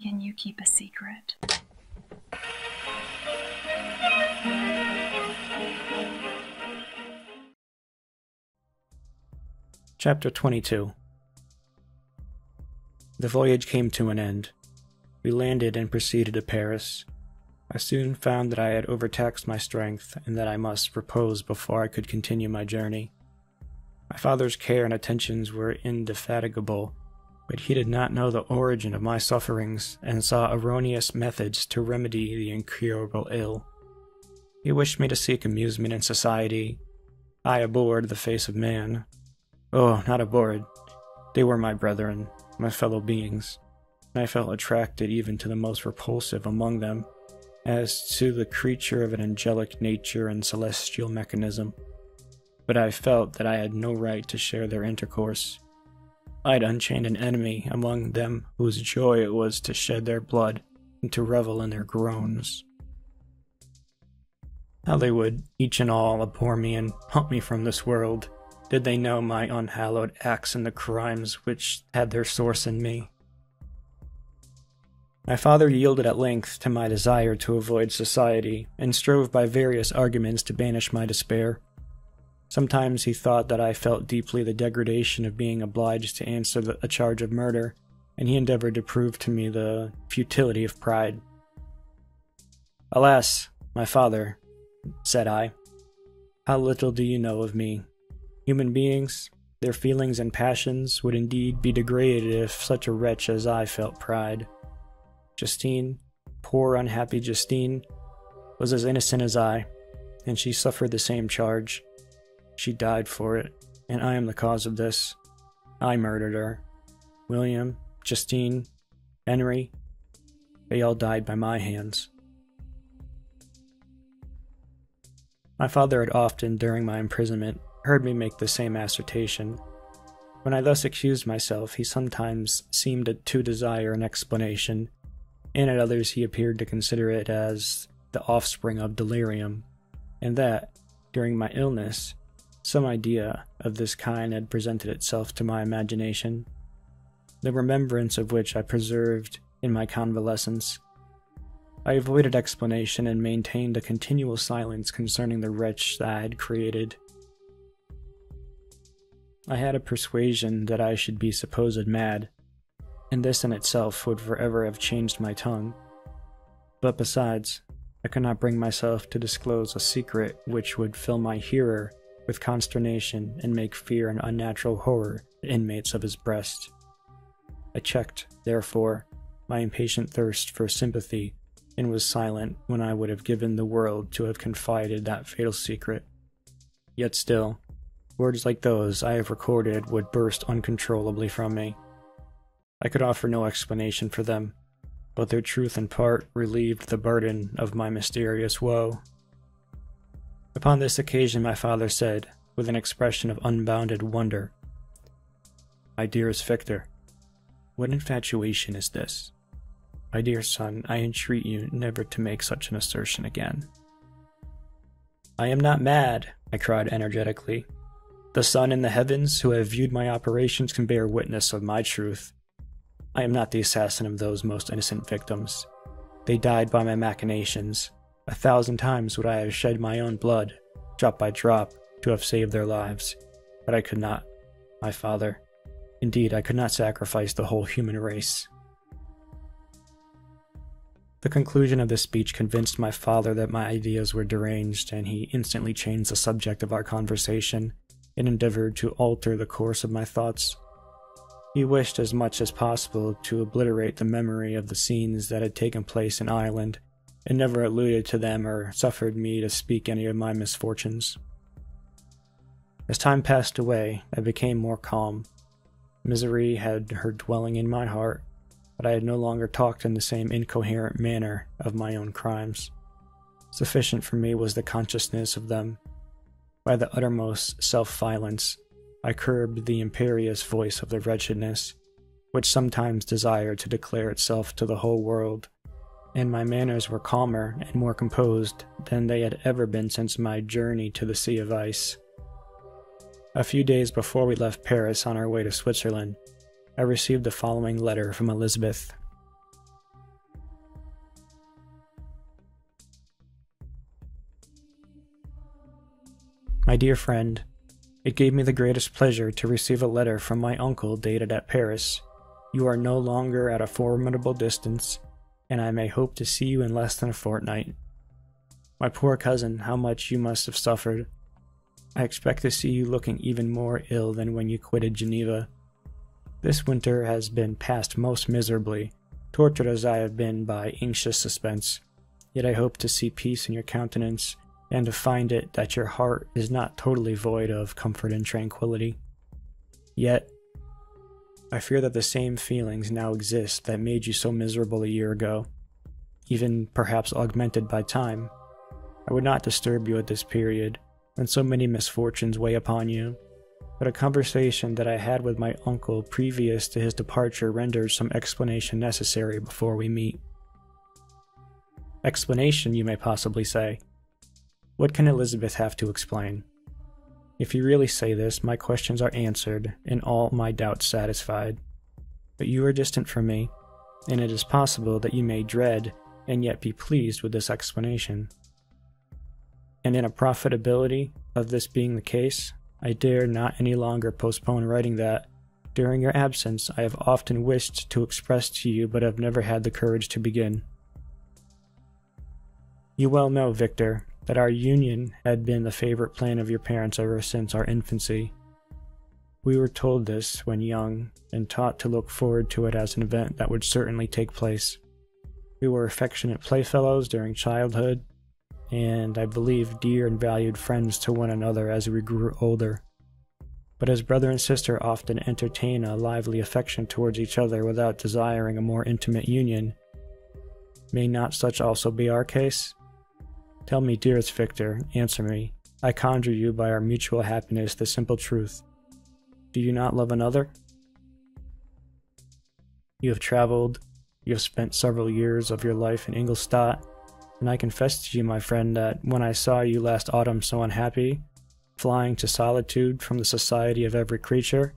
Can you keep a secret? Chapter 22. The voyage came to an end. We landed and proceeded to Paris. I soon found that I had overtaxed my strength and that I must repose before I could continue my journey. My father's care and attentions were indefatigable, but he did not know the origin of my sufferings and saw erroneous methods to remedy the incurable ill. He wished me to seek amusement in society. I abhorred the face of man. Oh, not abhorred. They were my brethren, my fellow beings, and I felt attracted even to the most repulsive among them, as to the creature of an angelic nature and celestial mechanism. But I felt that I had no right to share their intercourse. I had unchained an enemy among them whose joy it was to shed their blood and to revel in their groans. How they would, each and all, abhor me and hunt me from this world, did they know my unhallowed acts and the crimes which had their source in me. My father yielded at length to my desire to avoid society, and strove by various arguments to banish my despair. Sometimes he thought that I felt deeply the degradation of being obliged to answer a charge of murder, and he endeavored to prove to me the futility of pride. "Alas, my father," said I, "how little do you know of me. Human beings, their feelings and passions would indeed be degraded if such a wretch as I felt pride. Justine, poor unhappy Justine, was as innocent as I, and she suffered the same charge. She died for it, and I am the cause of this. I murdered her. William, Justine, Henry, they all died by my hands." My father had often, during my imprisonment, heard me make the same assertion. When I thus accused myself, he sometimes seemed to desire an explanation, and at others he appeared to consider it as the offspring of delirium, and that, during my illness, some idea of this kind had presented itself to my imagination, the remembrance of which I preserved in my convalescence. I avoided explanation and maintained a continual silence concerning the wretch that I had created. I had a persuasion that I should be supposed mad, and this in itself would forever have changed my tongue. But besides, I could not bring myself to disclose a secret which would fill my hearer with consternation and make fear and unnatural horror the inmates of his breast. I checked, therefore, my impatient thirst for sympathy, and was silent when I would have given the world to have confided that fatal secret. Yet still, words like those I have recorded would burst uncontrollably from me. I could offer no explanation for them, but their truth in part relieved the burden of my mysterious woe. Upon this occasion my father said, with an expression of unbounded wonder, "My dearest Victor, what infatuation is this? My dear son, I entreat you never to make such an assertion again." "I am not mad," I cried energetically. "The sun in the heavens, who have viewed my operations, can bear witness of my truth. I am not the assassin of those most innocent victims. They died by my machinations. 1,000 times would I have shed my own blood, drop by drop, to have saved their lives. But I could not, my father. Indeed, I could not sacrifice the whole human race." The conclusion of this speech convinced my father that my ideas were deranged, and he instantly changed the subject of our conversation and endeavored to alter the course of my thoughts. He wished as much as possible to obliterate the memory of the scenes that had taken place in Ireland, and never alluded to them or suffered me to speak any of my misfortunes. As time passed away, I became more calm. Misery had her dwelling in my heart, but I had no longer talked in the same incoherent manner of my own crimes. Sufficient for me was the consciousness of them. By the uttermost self-violence, I curbed the imperious voice of the wretchedness, which sometimes desired to declare itself to the whole world, and my manners were calmer and more composed than they had ever been since my journey to the Sea of Ice. A few days before we left Paris on our way to Switzerland, I received the following letter from Elizabeth. My dear friend, it gave me the greatest pleasure to receive a letter from my uncle dated at Paris. You are no longer at a formidable distance, and I may hope to see you in less than a fortnight. My poor cousin, how much you must have suffered. I expect to see you looking even more ill than when you quitted Geneva. This winter has been passed most miserably, tortured as I have been by anxious suspense. Yet I hope to see peace in your countenance, and to find it that your heart is not totally void of comfort and tranquility. Yet, I fear that the same feelings now exist that made you so miserable a year ago, even perhaps augmented by time. I would not disturb you at this period, when so many misfortunes weigh upon you, but a conversation that I had with my uncle previous to his departure renders some explanation necessary before we meet. Explanation, you may possibly say. What can Elizabeth have to explain? If you really say this, my questions are answered, and all my doubts satisfied. But you are distant from me, and it is possible that you may dread and yet be pleased with this explanation. And in a profitability of this being the case, I dare not any longer postpone writing that, during your absence, I have often wished to express to you but have never had the courage to begin. You well know, Victor, that our union had been the favorite plan of your parents ever since our infancy. We were told this when young, and taught to look forward to it as an event that would certainly take place. We were affectionate playfellows during childhood, and I believe dear and valued friends to one another as we grew older. But as brother and sister often entertain a lively affection towards each other without desiring a more intimate union, may not such also be our case? Tell me, dearest Victor, answer me, I conjure you by our mutual happiness, the simple truth. Do you not love another? You have traveled, you have spent several years of your life in Ingolstadt, and I confess to you, my friend, that when I saw you last autumn so unhappy, flying to solitude from the society of every creature,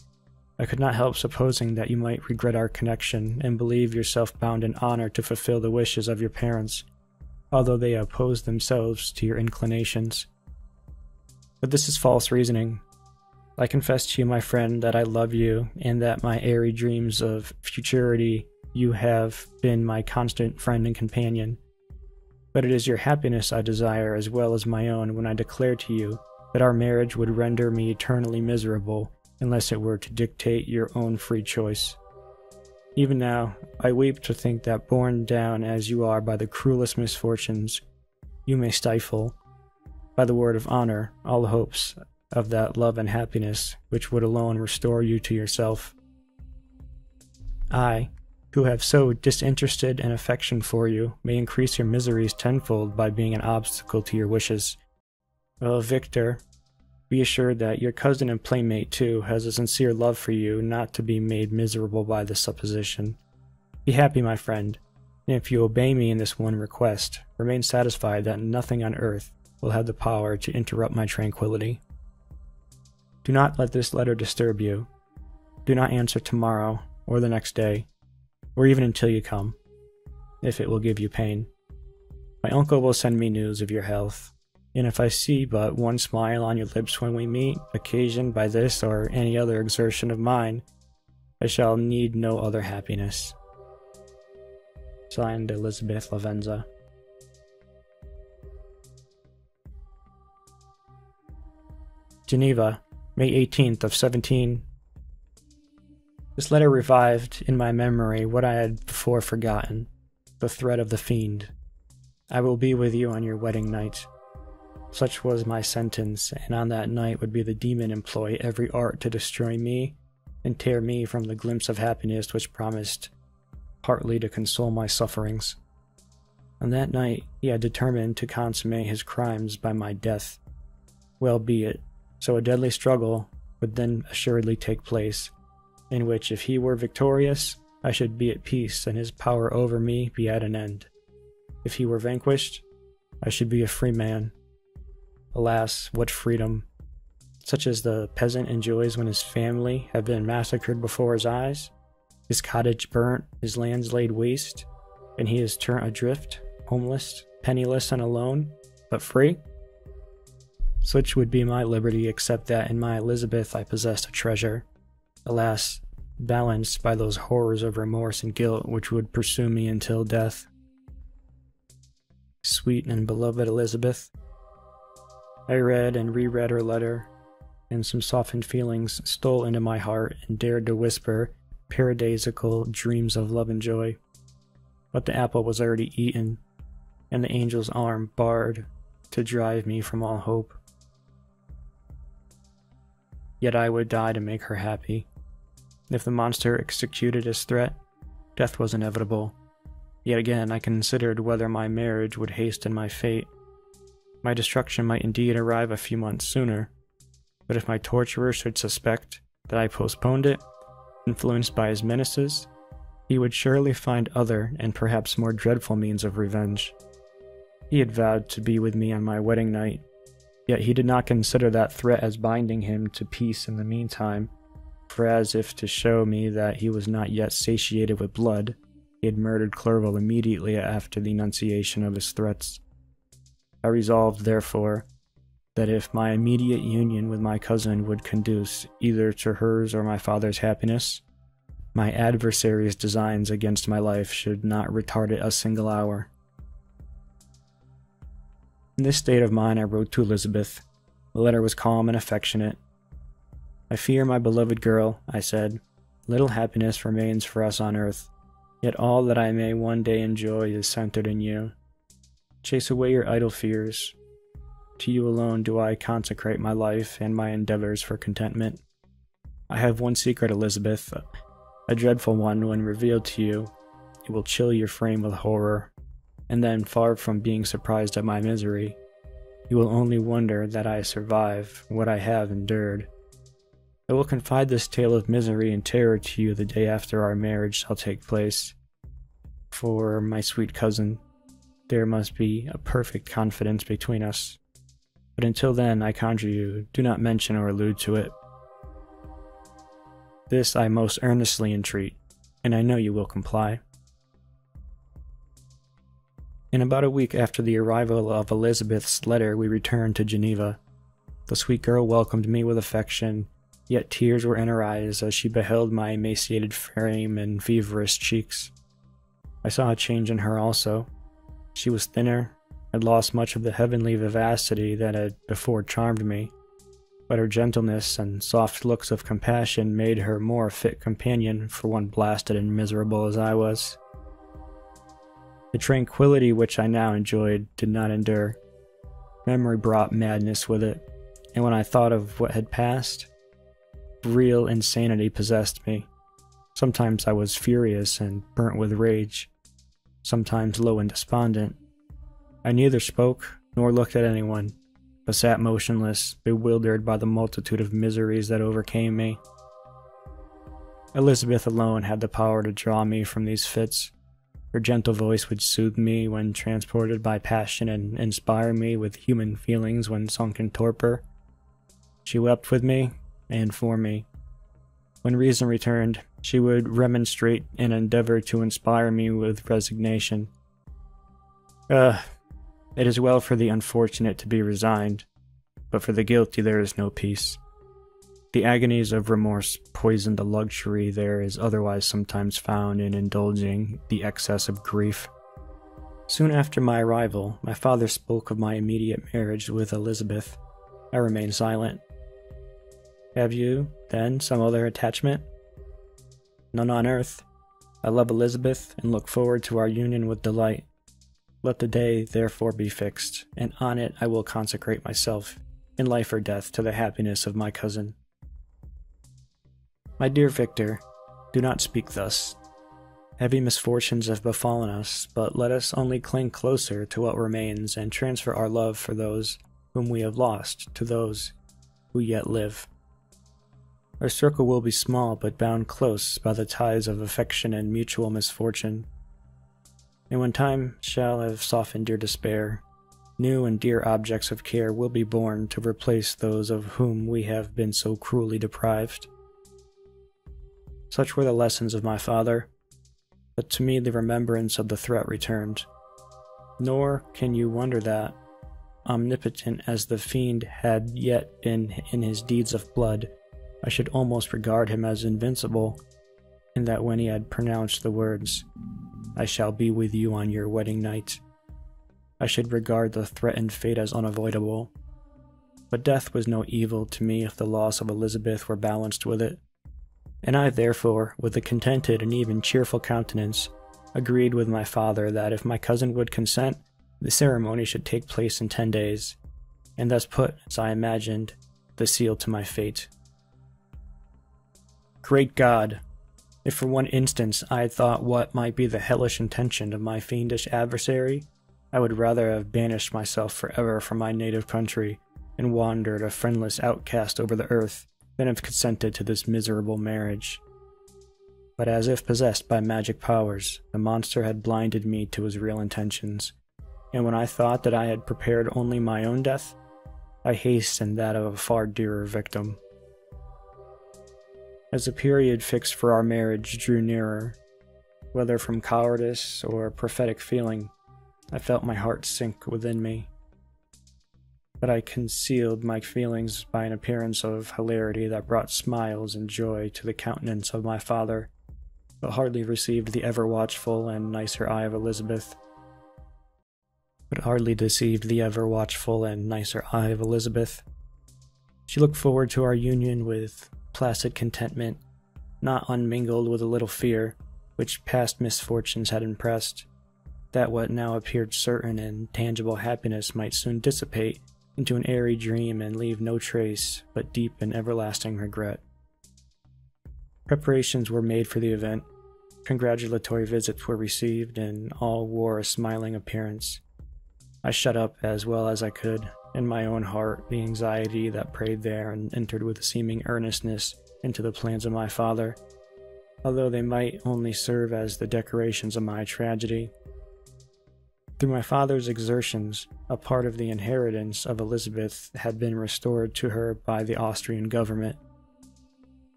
I could not help supposing that you might regret our connection and believe yourself bound in honor to fulfill the wishes of your parents, although they oppose themselves to your inclinations. But this is false reasoning. I confess to you, my friend, that I love you, and that my airy dreams of futurity you have been my constant friend and companion. But it is your happiness I desire as well as my own when I declare to you that our marriage would render me eternally miserable unless it were to dictate your own free choice. Even now, I weep to think that borne down as you are by the cruelest misfortunes, you may stifle, by the word of honor, all hopes of that love and happiness which would alone restore you to yourself. I, who have so disinterested an affection for you, may increase your miseries tenfold by being an obstacle to your wishes. Oh, Victor, be assured that your cousin and playmate, too, has a sincere love for you, not to be made miserable by this supposition. Be happy, my friend, and if you obey me in this one request, remain satisfied that nothing on earth will have the power to interrupt my tranquility. Do not let this letter disturb you. Do not answer tomorrow, or the next day, or even until you come, if it will give you pain. My uncle will send me news of your health, and if I see but one smile on your lips when we meet, occasioned by this or any other exertion of mine, I shall need no other happiness. Signed, Elizabeth Lavenza. Geneva, May 18th of 17. This letter revived in my memory what I had before forgotten, the threat of the fiend. I will be with you on your wedding night. Such was my sentence, and on that night would be the demon employ every art to destroy me and tear me from the glimpse of happiness which promised partly to console my sufferings. On that night he had determined to consummate his crimes by my death. Well be it, so a deadly struggle would then assuredly take place, in which if he were victorious, I should be at peace and his power over me be at an end. If he were vanquished, I should be a free man. Alas, what freedom! Such as the peasant enjoys when his family have been massacred before his eyes, his cottage burnt, his lands laid waste, and he is turned adrift, homeless, penniless and alone, but free? Such would be my liberty, except that in my Elizabeth I possessed a treasure, alas, balanced by those horrors of remorse and guilt which would pursue me until death. Sweet and beloved Elizabeth. I read and reread her letter, and some softened feelings stole into my heart and dared to whisper paradisiacal dreams of love and joy. But the apple was already eaten, and the angel's arm barred to drive me from all hope. Yet I would die to make her happy. If the monster executed his threat, death was inevitable. Yet again I considered whether my marriage would hasten my fate. My destruction might indeed arrive a few months sooner, but if my torturer should suspect that I postponed it, influenced by his menaces, he would surely find other and perhaps more dreadful means of revenge. He had vowed to be with me on my wedding night, yet he did not consider that threat as binding him to peace in the meantime, for as if to show me that he was not yet satiated with blood, he had murdered Clerval immediately after the enunciation of his threats. I resolved, therefore, that if my immediate union with my cousin would conduce either to hers or my father's happiness, my adversary's designs against my life should not retard it a single hour. In this state of mind I wrote to Elizabeth. The letter was calm and affectionate. "I fear, my beloved girl," I said, "little happiness remains for us on earth, yet all that I may one day enjoy is centered in you. Chase away your idle fears. To you alone do I consecrate my life and my endeavors for contentment. I have one secret, Elizabeth, a dreadful one. When revealed to you, it will chill your frame with horror, and then, far from being surprised at my misery, you will only wonder that I survive what I have endured. I will confide this tale of misery and terror to you the day after our marriage shall take place. For, my sweet cousin, there must be a perfect confidence between us. But until then, I conjure you, do not mention or allude to it. This I most earnestly entreat, and I know you will comply." In about a week after the arrival of Elizabeth's letter, we returned to Geneva. The sweet girl welcomed me with affection, yet tears were in her eyes as she beheld my emaciated frame and feverish cheeks. I saw a change in her also. She was thinner, had lost much of the heavenly vivacity that had before charmed me, but her gentleness and soft looks of compassion made her more a fit companion for one blasted and miserable as I was. The tranquility which I now enjoyed did not endure. Memory brought madness with it, and when I thought of what had passed, real insanity possessed me. Sometimes I was furious and burnt with rage, sometimes low and despondent. I neither spoke nor looked at anyone, but sat motionless, bewildered by the multitude of miseries that overcame me. Elizabeth alone had the power to draw me from these fits. Her gentle voice would soothe me when transported by passion and inspire me with human feelings when sunk in torpor. She wept with me and for me. When reason returned, she would remonstrate and endeavor to inspire me with resignation. It is well for the unfortunate to be resigned, but for the guilty there is no peace. The agonies of remorse poison the luxury there is otherwise sometimes found in indulging the excess of grief. Soon after my arrival, my father spoke of my immediate marriage with Elizabeth. I remained silent. "Have you, then, some other attachment?" "None on earth. I love Elizabeth and look forward to our union with delight. Let the day, therefore, be fixed, and on it I will consecrate myself, in life or death, to the happiness of my cousin." My dear Victor, do not speak thus. Heavy misfortunes have befallen us, but let us only cling closer to what remains and transfer our love for those whom we have lost to those who yet live. Our circle will be small, but bound close by the ties of affection and mutual misfortune. And when time shall have softened your despair, new and dear objects of care will be born to replace those of whom we have been so cruelly deprived. Such were the lessons of my father, but to me the remembrance of the threat returned. Nor can you wonder that, omnipotent as the fiend had yet been in his deeds of blood, I should almost regard him as invincible, and that when he had pronounced the words, "I shall be with you on your wedding night," I should regard the threatened fate as unavoidable. But death was no evil to me if the loss of Elizabeth were balanced with it, and I therefore, with a contented and even cheerful countenance, agreed with my father that if my cousin would consent, the ceremony should take place in 10 days, and thus put, as I imagined, the seal to my fate. Great God! If for one instant I had thought what might be the hellish intention of my fiendish adversary, I would rather have banished myself forever from my native country and wandered a friendless outcast over the earth than have consented to this miserable marriage. But as if possessed by magic powers, the monster had blinded me to his real intentions, and when I thought that I had prepared only my own death, I hastened that of a far dearer victim. As the period fixed for our marriage drew nearer, whether from cowardice or prophetic feeling, I felt my heart sink within me. But I concealed my feelings by an appearance of hilarity that brought smiles and joy to the countenance of my father, but hardly received the ever-watchful and nicer eye of Elizabeth. She looked forward to our union with placid contentment, not unmingled with a little fear, which past misfortunes had impressed, that what now appeared certain and tangible happiness might soon dissipate into an airy dream and leave no trace but deep and everlasting regret. Preparations were made for the event, congratulatory visits were received, and all wore a smiling appearance. I shut up, as well as I could, in my own heart the anxiety that preyed there, and entered with seeming earnestness into the plans of my father, although they might only serve as the decorations of my tragedy. Through my father's exertions, a part of the inheritance of Elizabeth had been restored to her by the Austrian government.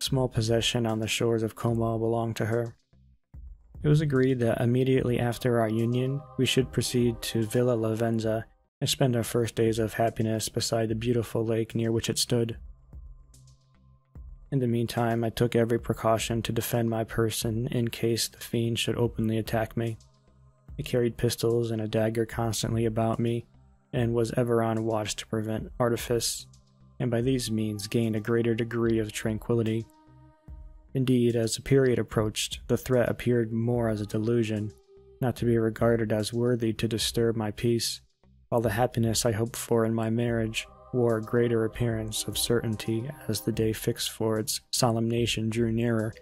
A small possession on the shores of Como belonged to her. It was agreed that immediately after our union, we should proceed to Villa Lavenza and spend our first days of happiness beside the beautiful lake near which it stood. In the meantime, I took every precaution to defend my person in case the fiend should openly attack me. I carried pistols and a dagger constantly about me, and was ever on watch to prevent artifice, and by these means gained a greater degree of tranquillity. Indeed, as the period approached, the threat appeared more as a delusion, not to be regarded as worthy to disturb my peace, while the happiness I hoped for in my marriage wore a greater appearance of certainty as the day fixed for its solemnation drew nearer,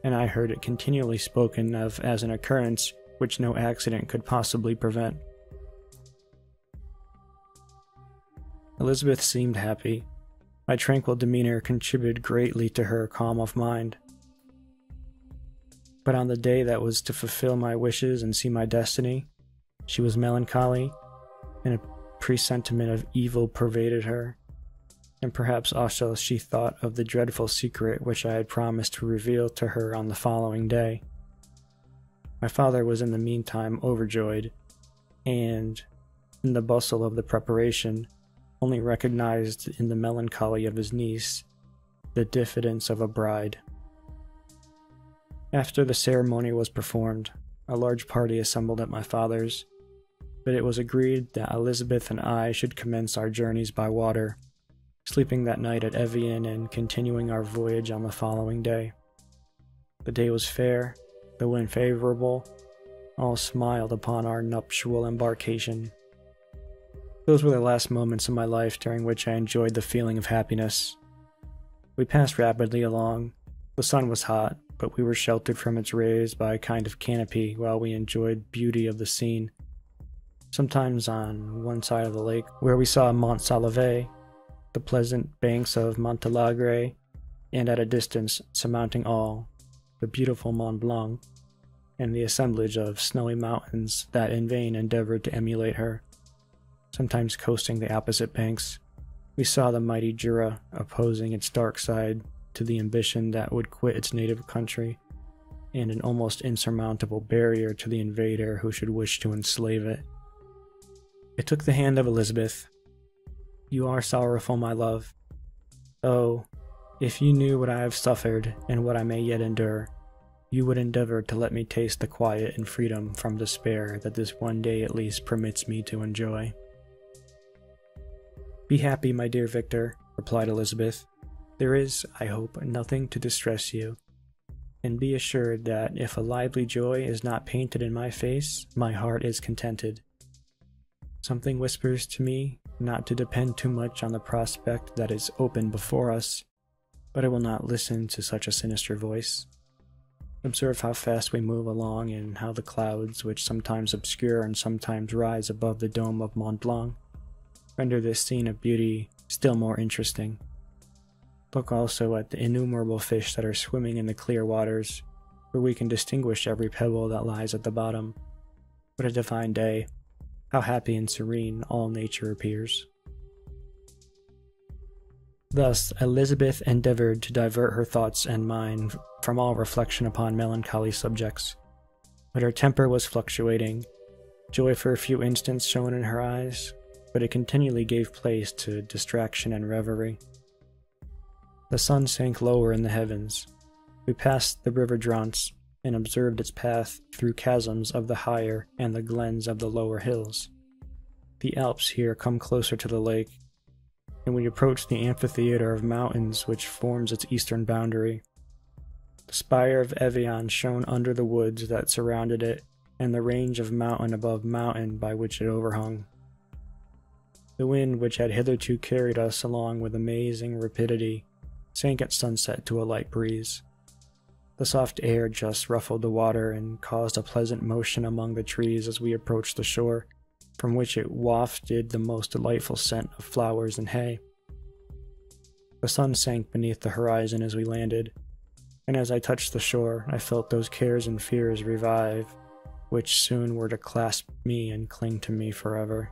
and I heard it continually spoken of as an occurrence which no accident could possibly prevent. Elizabeth seemed happy. My tranquil demeanor contributed greatly to her calm of mind. But on the day that was to fulfill my wishes and see my destiny, she was melancholy, and a presentiment of evil pervaded her, and perhaps also she thought of the dreadful secret which I had promised to reveal to her on the following day. My father was in the meantime overjoyed, and, in the bustle of the preparation, only recognized in the melancholy of his niece the diffidence of a bride. After the ceremony was performed, a large party assembled at my father's, but it was agreed that Elizabeth and I should commence our journeys by water, sleeping that night at Evian and continuing our voyage on the following day. The day was fair, the wind favorable, all smiled upon our nuptial embarkation. Those were the last moments of my life during which I enjoyed the feeling of happiness. We passed rapidly along. The sun was hot, but we were sheltered from its rays by a kind of canopy while we enjoyed beauty of the scene. Sometimes on one side of the lake, where we saw Mont Salve, the pleasant banks of Montelagre, and at a distance, surmounting all, the beautiful Mont Blanc, and the assemblage of snowy mountains that in vain endeavored to emulate her. Sometimes coasting the opposite banks, we saw the mighty Jura opposing its dark side to the ambition that would quit its native country, and an almost insurmountable barrier to the invader who should wish to enslave it. I took the hand of Elizabeth, You are sorrowful, my love. Oh, if you knew what I have suffered and what I may yet endure, you would endeavor to let me taste the quiet and freedom from despair that this one day at least permits me to enjoy." "Be happy, my dear Victor," replied Elizabeth. "There is, I hope, nothing to distress you. And be assured that if a lively joy is not painted in my face, my heart is contented. Something whispers to me not to depend too much on the prospect that is open before us, but I will not listen to such a sinister voice. Observe how fast we move along, and how the clouds, which sometimes obscure and sometimes rise above the dome of Mont Blanc, render this scene of beauty still more interesting. Look also at the innumerable fish that are swimming in the clear waters, where we can distinguish every pebble that lies at the bottom. What a divine day! How happy and serene all nature appears." Thus Elizabeth endeavored to divert her thoughts and mind from all reflection upon melancholy subjects. But her temper was fluctuating. Joy for a few instants shone in her eyes, but it continually gave place to distraction and reverie. The sun sank lower in the heavens. We passed the river Drance, and observed its path through chasms of the higher and the glens of the lower hills. The Alps here come closer to the lake, and we approached the amphitheater of mountains which forms its eastern boundary. The spire of Evian shone under the woods that surrounded it, and the range of mountain above mountain by which it overhung. The wind, which had hitherto carried us along with amazing rapidity, sank at sunset to a light breeze. The soft air just ruffled the water and caused a pleasant motion among the trees as we approached the shore, from which it wafted the most delightful scent of flowers and hay. The sun sank beneath the horizon as we landed, and as I touched the shore, I felt those cares and fears revive, which soon were to clasp me and cling to me forever.